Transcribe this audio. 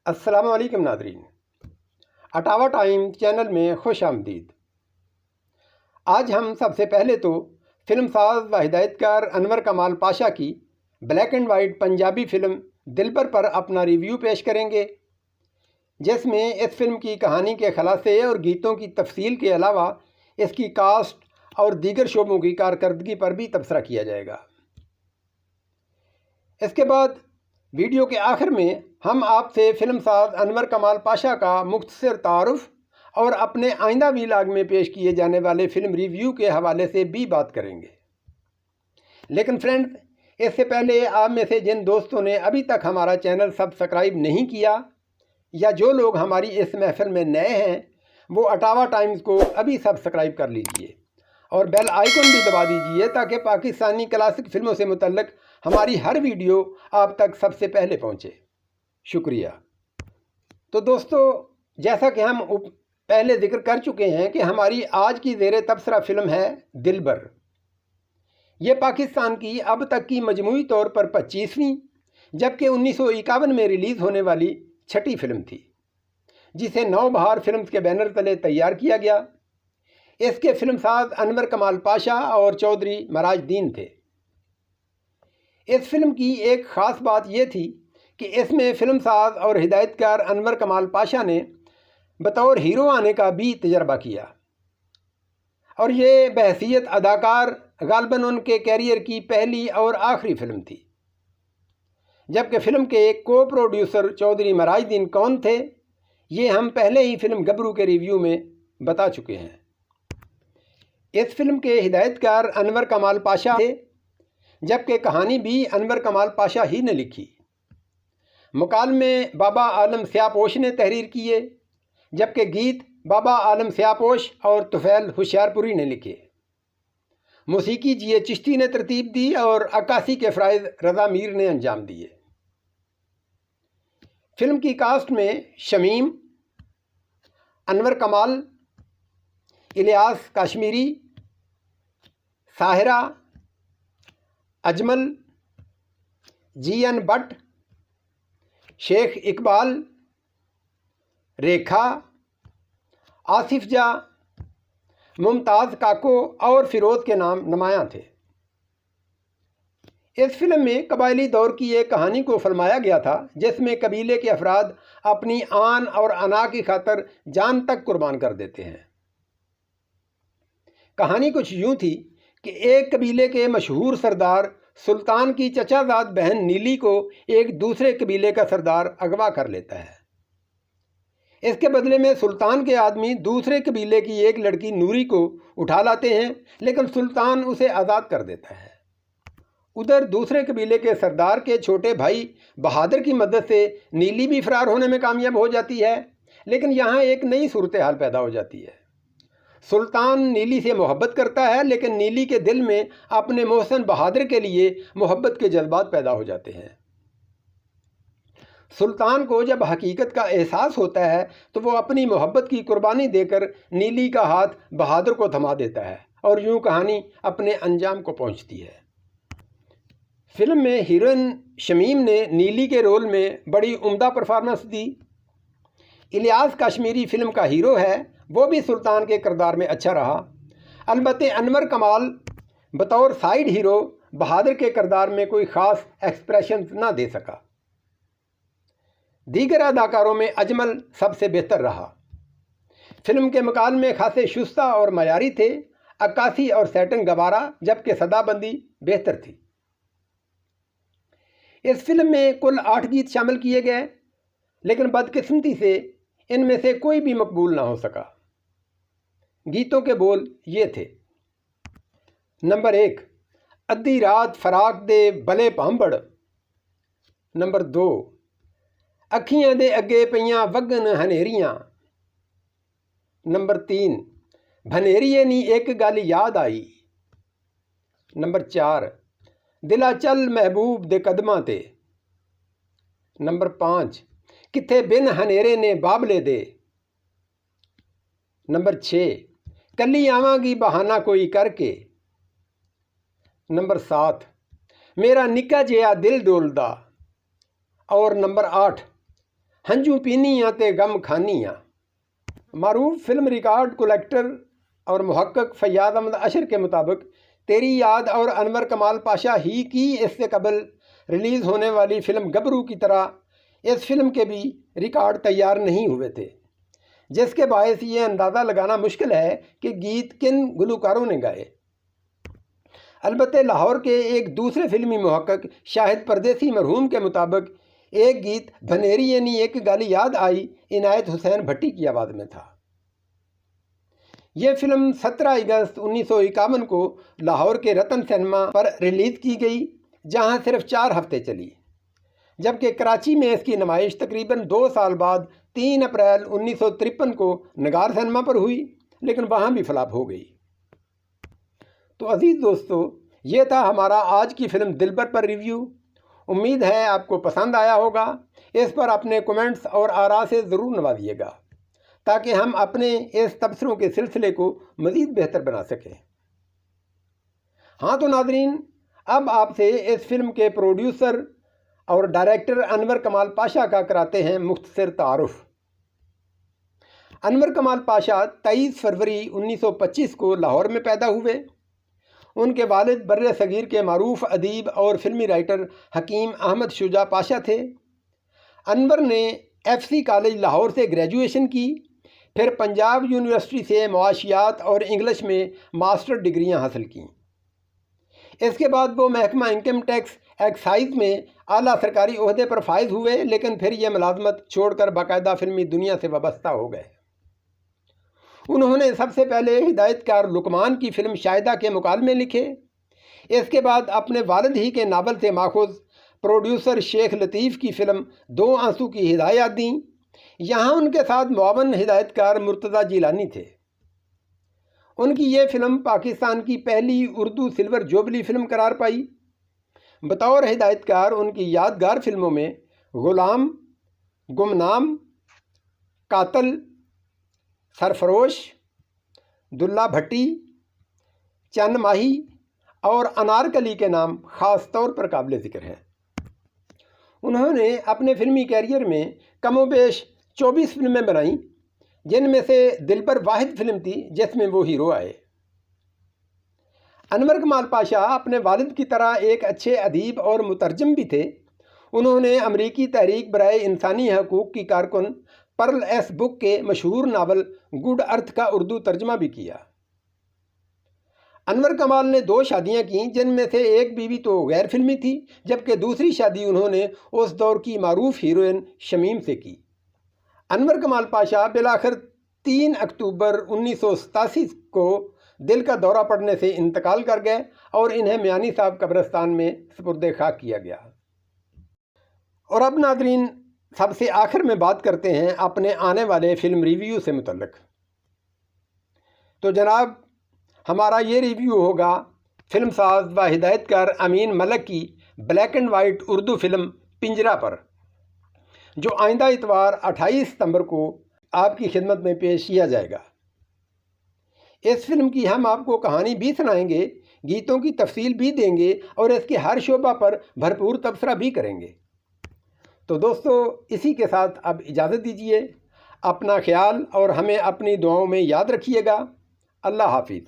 السلام علیکم ناظرین، اٹاوا ٹائم چینل میں خوش آمدید۔ آج ہم سب سے پہلے تو فلم ساز و ہدایت کار انور کمال پاشا کی black and white Punjabi film Dilbar پر اپنا ریویو پیش کریں گے، جس میں اس فلم کی کہانی کے خلاصے اور گیتوں کی تفصیل کے علاوہ اس کی کاسٹ اور دیگر شعبوں کی کارکردگی پر بھی تبصرہ کیا جائے گا۔ اس کے بعد ویڈیو کے آخر میں ہم آپ سے فلم ساز انور کمال پاشا کا مختصر تعارف اور اپنے آئندہ ویلاگ میں پیش کیے جانے والے فلم ریویو کے حوالے سے بھی بات کریں گے۔ لیکن فرینڈز، اس سے پہلے آپ میں سے جن دوستوں نے ابھی تک ہمارا چینل سبسکرائب نہیں کیا یا جو لوگ ہماری اس محفل میں نئے ہیں، وہ اٹاوا ٹائمز کو ابھی سبسکرائب کر لیجئے اور بیل آئیکن بھی دبا دیجئے تاکہ پاکستانی کلاسک فلموں سے متعلق ہماری ہر ویڈیو آپ تک سب سے پہلے پہنچے۔ شکریہ۔ تو دوستو، جیسا کہ ہم پہلے ذکر کر چکے ہیں کہ ہماری آج کی زیر تبصرہ فلم ہے دلبر۔ یہ پاکستان کی اب تک کی مجموعی طور پر 25ویں جبکہ 1951 میں ریلیز ہونے والی چھٹی فلم تھی، جسے نو بہار فلمز کے بینر تلے تیار کیا گیا۔ اس کے فلم ساز انور کمال پاشا اور چودھری مراج الدین تھے۔ اس فلم کی ایک خاص بات یہ تھی کہ اس میں فلم ساز اور ہدایت کار انور کمال پاشا نے بطور ہیرو آنے کا بھی تجربہ کیا، اور یہ بحیثیت اداکار غالباً ان کے کیریئر کی پہلی اور آخری فلم تھی۔ جبکہ فلم کے کو پروڈیوسر چودھری مراج الدین کون تھے، یہ ہم پہلے ہی فلم گبرو کے ریویو میں بتا چکے ہیں۔ اس فلم کے ہدایت کار انور کمال پاشا تھے، جبکہ کہانی بھی انور کمال پاشا ہی نے لکھی۔ مکالمے بابا عالم سیاپوش نے تحریر کیے، جبکہ گیت بابا عالم سیاپوش اور طفیل ہوشیارپوری نے لکھے۔ موسیقی جی چشتی نے ترتیب دی اور عکاسی کے فرائض رضا میر نے انجام دیے۔ فلم کی کاسٹ میں شمیم، انور کمال، الیاس کاشمیری، ساحرہ، اجمل، جی این بٹ، شیخ اقبال، ریکھا، آصف جا، ممتاز کاکو اور فیروز کے نام نمایاں تھے۔ اس فلم میں قبائلی دور کی ایک کہانی کو فلمایا گیا تھا، جس میں قبیلے کے افراد اپنی آن اور انا کی خاطر جان تک قربان کر دیتے ہیں۔ کہانی کچھ یوں تھی کہ ایک قبیلے کے مشہور سردار سلطان کی چچا زاد بہن نیلی کو ایک دوسرے قبیلے کا سردار اغوا کر لیتا ہے۔ اس کے بدلے میں سلطان کے آدمی دوسرے قبیلے کی ایک لڑکی نوری کو اٹھا لاتے ہیں، لیکن سلطان اسے آزاد کر دیتا ہے۔ ادھر دوسرے قبیلے کے سردار کے چھوٹے بھائی بہادر کی مدد سے نیلی بھی فرار ہونے میں کامیاب ہو جاتی ہے، لیکن یہاں ایک نئی صورتحال پیدا ہو جاتی ہے۔ سلطان نیلی سے محبت کرتا ہے، لیکن نیلی کے دل میں اپنے محسن بہادر کے لیے محبت کے جذبات پیدا ہو جاتے ہیں۔ سلطان کو جب حقیقت کا احساس ہوتا ہے تو وہ اپنی محبت کی قربانی دے کر نیلی کا ہاتھ بہادر کو تھما دیتا ہے، اور یوں کہانی اپنے انجام کو پہنچتی ہے۔ فلم میں ہیروئن شمیم نے نیلی کے رول میں بڑی عمدہ پرفارمنس دی۔ الیاس کاشمیری فلم کا ہیرو ہے، وہ بھی سلطان کے کردار میں اچھا رہا۔ البتہ انور کمال بطور سائیڈ ہیرو بہادر کے کردار میں کوئی خاص ایکسپریشن نہ دے سکا۔ دیگر اداکاروں میں اجمل سب سے بہتر رہا۔ فلم کے مکالمے خاصے شستہ اور معیاری تھے، عکاسی اور سیٹنگ گوارا، جبکہ صدا بندی بہتر تھی۔ اس فلم میں کل 8 گیت شامل کیے گئے، لیکن بدقسمتی سے ان میں سے کوئی بھی مقبول نہ ہو سکا۔ گیتوں کے بول یہ تھے: نمبر 1، ادھی رات فراق دے بلے پامبڑ۔ نمبر 2، اکھیاں دے اگے پیاں وگن ہنیریاں۔ نمبر 3، بھنیریے نی ایک گل یاد آئی۔ نمبر 4، دلا چل محبوب دے قدماں تے۔ نمبر 5، کتھے بن ہنیرے نے بابلے دے۔ نمبر 6، کلی آواں گی بہانہ کوئی کر کے۔ نمبر 7، میرا نکا جیا دل ڈولدا۔ اور نمبر 8، ہنجو پینیاں تے غم کھانیاں۔ معروف فلم ریکارڈ کلیکٹر اور محقق فیاض احمد اشر کے مطابق تیری یاد اور انور کمال پاشا ہی کی اس سے قبل ریلیز ہونے والی فلم گبرو کی طرح اس فلم کے بھی ریکارڈ تیار نہیں ہوئے تھے، جس کے باعث یہ اندازہ لگانا مشکل ہے کہ گیت کن گلوکاروں نے گائے۔ البتہ لاہور کے ایک دوسرے فلمی محقق شاہد پردیسی مرحوم کے مطابق ایک گیت بھنیری یعنی ایک گالی یاد آئی عنایت حسین بھٹی کی آواز میں تھا۔ یہ فلم 17 اگست 1951 کو لاہور کے رتن سنیما پر ریلیز کی گئی، جہاں صرف 4 ہفتے چلی، جبکہ کراچی میں اس کی نمائش تقریباً 2 سال بعد 3 اپریل 1953 کو نگار سنیما پر ہوئی، لیکن وہاں بھی فلاپ ہو گئی۔ تو عزیز دوستو، یہ تھا ہمارا آج کی فلم دلبر پر ریویو۔ امید ہے آپ کو پسند آیا ہوگا۔ اس پر اپنے کومنٹس اور آراء سے ضرور نوازیے گا تاکہ ہم اپنے اس تبصروں کے سلسلے کو مزید بہتر بنا سکیں۔ ہاں تو ناظرین، اب آپ سے اس فلم کے پروڈیوسر اور ڈائریکٹر انور کمال پاشا کا کراتے ہیں مختصر تعارف۔ انور کمال پاشا 23 فروری 1925 کو لاہور میں پیدا ہوئے۔ ان کے والد بر صغیر کے معروف ادیب اور فلمی رائٹر حکیم احمد شجاع پاشا تھے۔ انور نے FC کالج لاہور سے گریجویشن کی، پھر پنجاب یونیورسٹی سے معاشیات اور انگلش میں ماسٹر ڈگریاں حاصل کیں۔ اس کے بعد وہ محکمہ انکم ٹیکس ایکسائز میں اعلیٰ سرکاری عہدے پر فائز ہوئے، لیکن پھر یہ ملازمت چھوڑ کر باقاعدہ فلمی دنیا سے وابستہ ہو گئے۔ انہوں نے سب سے پہلے ہدایت کار لقمان کی فلم شاہدہ کے مکالمے لکھے۔ اس کے بعد اپنے والد ہی کے ناول سے ماخوذ پروڈیوسر شیخ لطیف کی فلم 2 آنسو کی ہدایات دیں۔ یہاں ان کے ساتھ معاون ہدایت کار مرتضیٰ جیلانی تھے۔ ان کی یہ فلم پاکستان کی پہلی اردو سلور جوبلی فلم قرار پائی۔ بطور ہدایت کار ان کی یادگار فلموں میں غلام، گمنام، قاتل، سرفروش، دلہ بھٹی، چند ماہی اور انارکلی کے نام خاص طور پر قابل ذکر ہیں۔ انہوں نے اپنے فلمی کیریئر میں کم و بیش 24 فلمیں بنائیں، جن میں سے دلبر واحد فلم تھی جس میں وہ ہیرو آئے۔ انور کمال پاشا اپنے والد کی طرح ایک اچھے ادیب اور مترجم بھی تھے۔ انہوں نے امریکی تحریک برائے انسانی حقوق کی کارکن پرل ایس بک کے مشہور ناول گڈ ارتھ کا اردو ترجمہ بھی کیا۔ انور کمال نے 2 شادیاں کیں، جن میں سے ایک بیوی تو غیر فلمی تھی، جبکہ دوسری شادی انہوں نے اس دور کی معروف ہیروئن شمیم سے کی۔ انور کمال پاشا بالآخر 3 اکتوبر 1987 کو دل کا دورہ پڑنے سے انتقال کر گئے اور انہیں میانی صاحب قبرستان میں سپرد خاک کیا گیا۔ اور اب ناظرین، سب سے آخر میں بات کرتے ہیں اپنے آنے والے فلم ریویو سے متعلق۔ تو جناب، ہمارا یہ ریویو ہوگا فلم ساز و ہدایت کار امین ملک کی black and white Urdu film Pinjra پر، جو آئندہ اتوار 28 ستمبر کو آپ کی خدمت میں پیش کیا جائے گا۔ اس فلم کی ہم آپ کو کہانی بھی سنائیں گے، گیتوں کی تفصیل بھی دیں گے اور اس کے ہر شعبہ پر بھرپور تبصرہ بھی کریں گے۔ تو دوستو، اسی کے ساتھ اب اجازت دیجیے۔ اپنا خیال اور ہمیں اپنی دعاؤں میں یاد رکھیے گا۔ اللہ حافظ۔